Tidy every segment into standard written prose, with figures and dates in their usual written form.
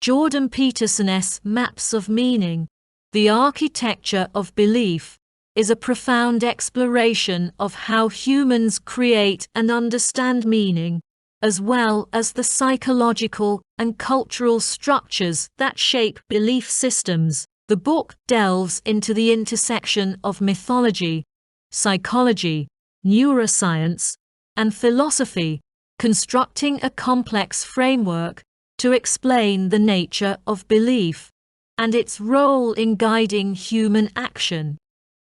Jordan Peterson's Maps of Meaning, The Architecture of Belief, is a profound exploration of how humans create and understand meaning, as well as the psychological and cultural structures that shape belief systems. The book delves into the intersection of mythology, psychology, neuroscience, and philosophy, constructing a complex framework to explain the nature of belief and its role in guiding human action.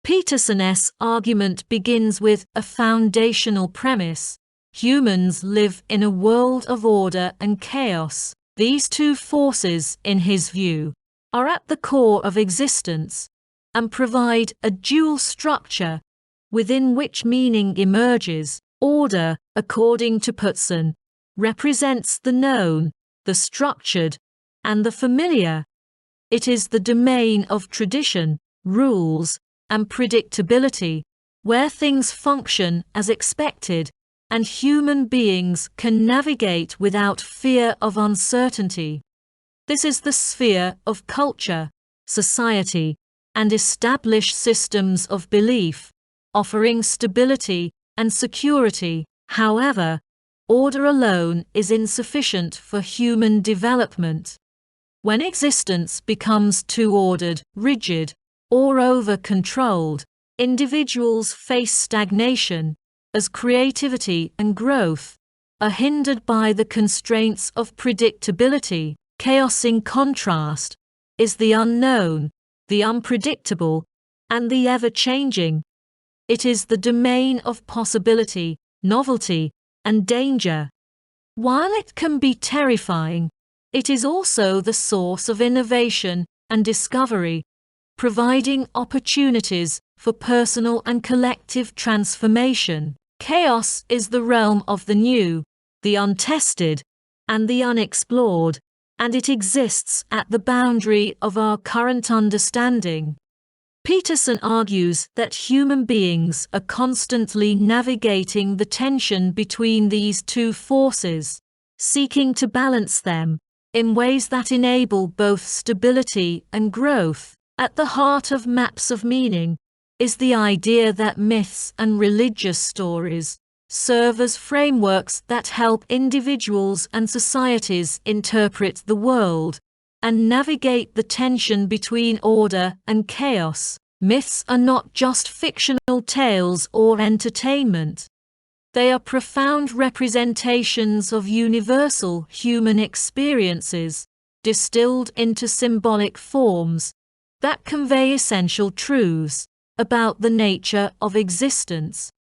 Peterson's argument begins with a foundational premise: humans live in a world of order and chaos. These two forces, in his view, are at the core of existence and provide a dual structure within which meaning emerges. Order, according to Peterson, represents the known, the structured, and the familiar. It is the domain of tradition, rules, and predictability, where things function as expected and human beings can navigate without fear of uncertainty. This is the sphere of culture, society, and established systems of belief, offering stability and security. However, order alone is insufficient for human development. When existence becomes too ordered, rigid, or over-controlled, individuals face stagnation, as creativity and growth are hindered by the constraints of predictability. Chaos, in contrast, is the unknown, the unpredictable, and the ever-changing. It is the domain of possibility, novelty, and danger. While it can be terrifying, it is also the source of innovation and discovery, providing opportunities for personal and collective transformation. Chaos is the realm of the new, the untested, and the unexplored, and it exists at the boundary of our current understanding. Peterson argues that human beings are constantly navigating the tension between these two forces, seeking to balance them in ways that enable both stability and growth. At the heart of Maps of Meaning is the idea that myths and religious stories serve as frameworks that help individuals and societies interpret the world and navigate the tension between order and chaos. Myths are not just fictional tales or entertainment. They are profound representations of universal human experiences, distilled into symbolic forms that convey essential truths about the nature of existence.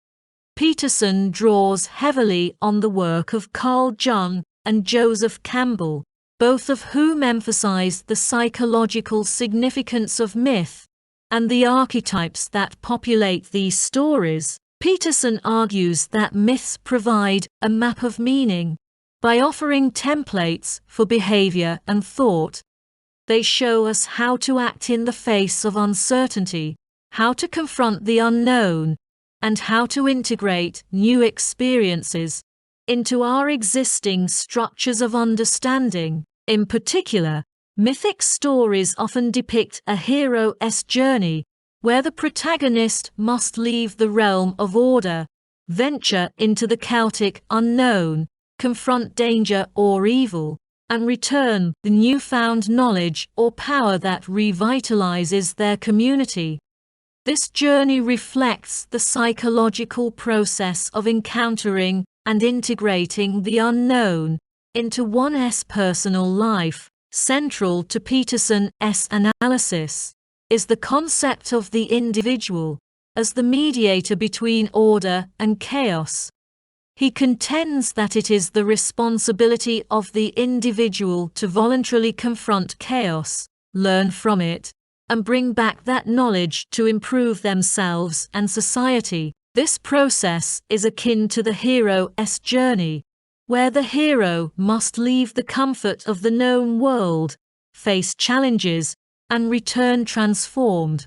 Peterson draws heavily on the work of Carl Jung and Joseph Campbell, both of whom emphasize the psychological significance of myth and the archetypes that populate these stories. Peterson argues that myths provide a map of meaning. By offering templates for behavior and thought, they show us how to act in the face of uncertainty, how to confront the unknown, and how to integrate new experiences into our existing structures of understanding. In particular, mythic stories often depict a hero's journey, where the protagonist must leave the realm of order, venture into the chaotic unknown, confront danger or evil, and return the newfound knowledge or power that revitalizes their community. This journey reflects the psychological process of encountering and integrating the unknown into one's personal life. Central to Peterson's analysis is the concept of the individual as the mediator between order and chaos. He contends that it is the responsibility of the individual to voluntarily confront chaos, learn from it, and bring back that knowledge to improve themselves and society. This process is akin to the hero's journey, where the hero must leave the comfort of the known world, face challenges, and return transformed.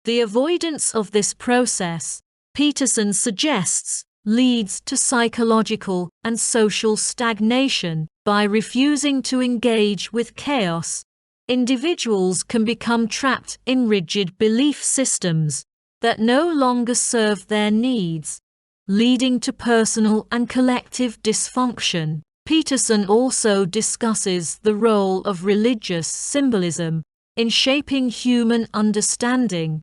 The avoidance of this process, Peterson suggests, leads to psychological and social stagnation. By refusing to engage with chaos, individuals can become trapped in rigid belief systems that no longer serve their needs, leading to personal and collective dysfunction. Peterson also discusses the role of religious symbolism in shaping human understanding.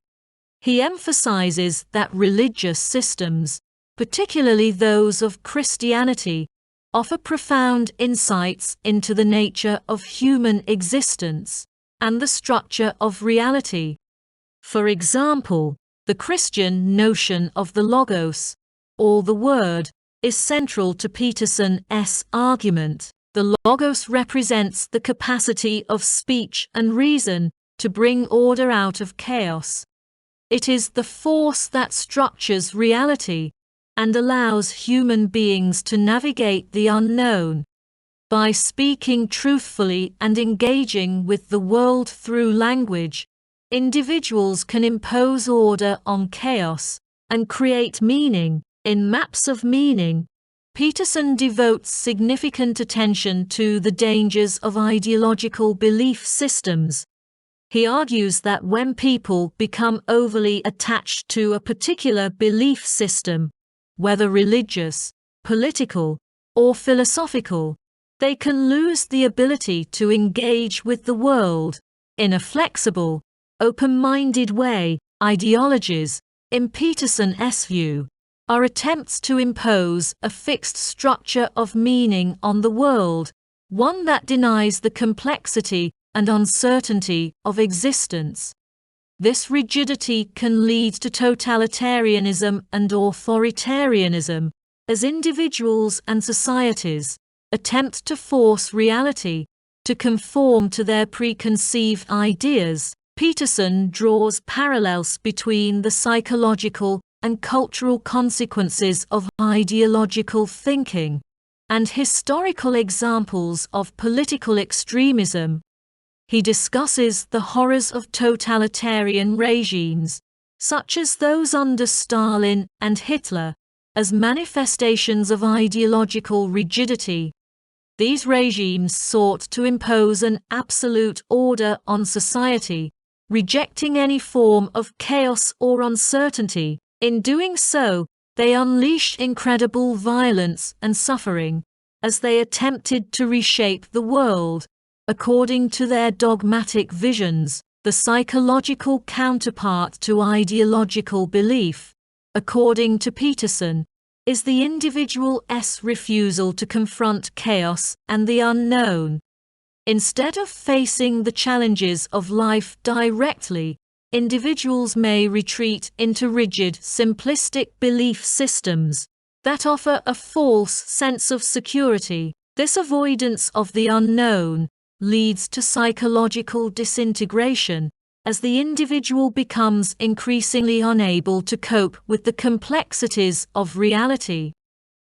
He emphasizes that religious systems, particularly those of Christianity, offer profound insights into the nature of human existence and the structure of reality. For example, the Christian notion of the Logos, or the Word, is central to Peterson's argument. The Logos represents the capacity of speech and reason to bring order out of chaos. It is the force that structures reality and allows human beings to navigate the unknown. By speaking truthfully and engaging with the world through language, individuals can impose order on chaos and create meaning. In Maps of Meaning, Peterson devotes significant attention to the dangers of ideological belief systems. He argues that when people become overly attached to a particular belief system, whether religious, political, or philosophical, they can lose the ability to engage with the world in a flexible, open-minded way. Ideologies, in Peterson's view, are attempts to impose a fixed structure of meaning on the world, one that denies the complexity and uncertainty of existence. This rigidity can lead to totalitarianism and authoritarianism, as individuals and societies attempt to force reality to conform to their preconceived ideas. Peterson draws parallels between the psychological and cultural consequences of ideological thinking and historical examples of political extremism. He discusses the horrors of totalitarian regimes, such as those under Stalin and Hitler, as manifestations of ideological rigidity. These regimes sought to impose an absolute order on society, rejecting any form of chaos or uncertainty. In doing so, they unleashed incredible violence and suffering, as they attempted to reshape the world according to their dogmatic visions. The psychological counterpart to ideological belief, according to Peterson, is the individual's refusal to confront chaos and the unknown. Instead of facing the challenges of life directly, individuals may retreat into rigid, simplistic belief systems that offer a false sense of security. This avoidance of the unknown leads to psychological disintegration, as the individual becomes increasingly unable to cope with the complexities of reality.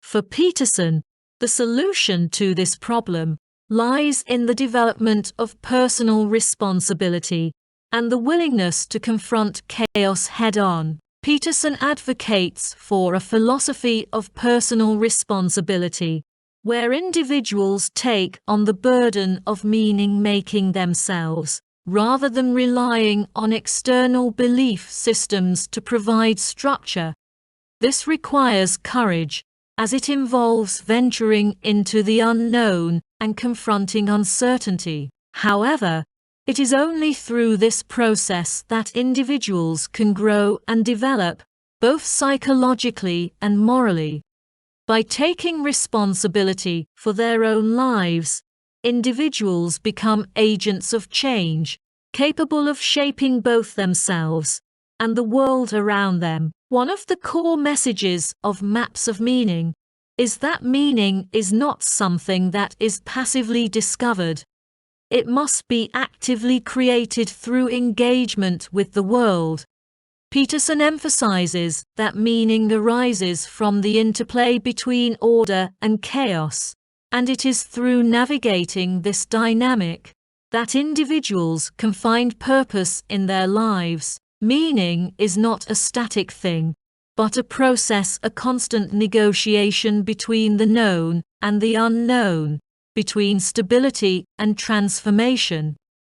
For Peterson, the solution to this problem lies in the development of personal responsibility and the willingness to confront chaos head-on. Peterson advocates for a philosophy of personal responsibility, where individuals take on the burden of meaning-making themselves, rather than relying on external belief systems to provide structure. This requires courage, as it involves venturing into the unknown and confronting uncertainty. However, it is only through this process that individuals can grow and develop, both psychologically and morally. By taking responsibility for their own lives, individuals become agents of change, capable of shaping both themselves and the world around them. One of the core messages of Maps of Meaning is that meaning is not something that is passively discovered. It must be actively created through engagement with the world. Peterson emphasizes that meaning arises from the interplay between order and chaos, and it is through navigating this dynamic that individuals can find purpose in their lives. Meaning is not a static thing. but a process, a constant negotiation between the known and the unknown, between stability and transformation.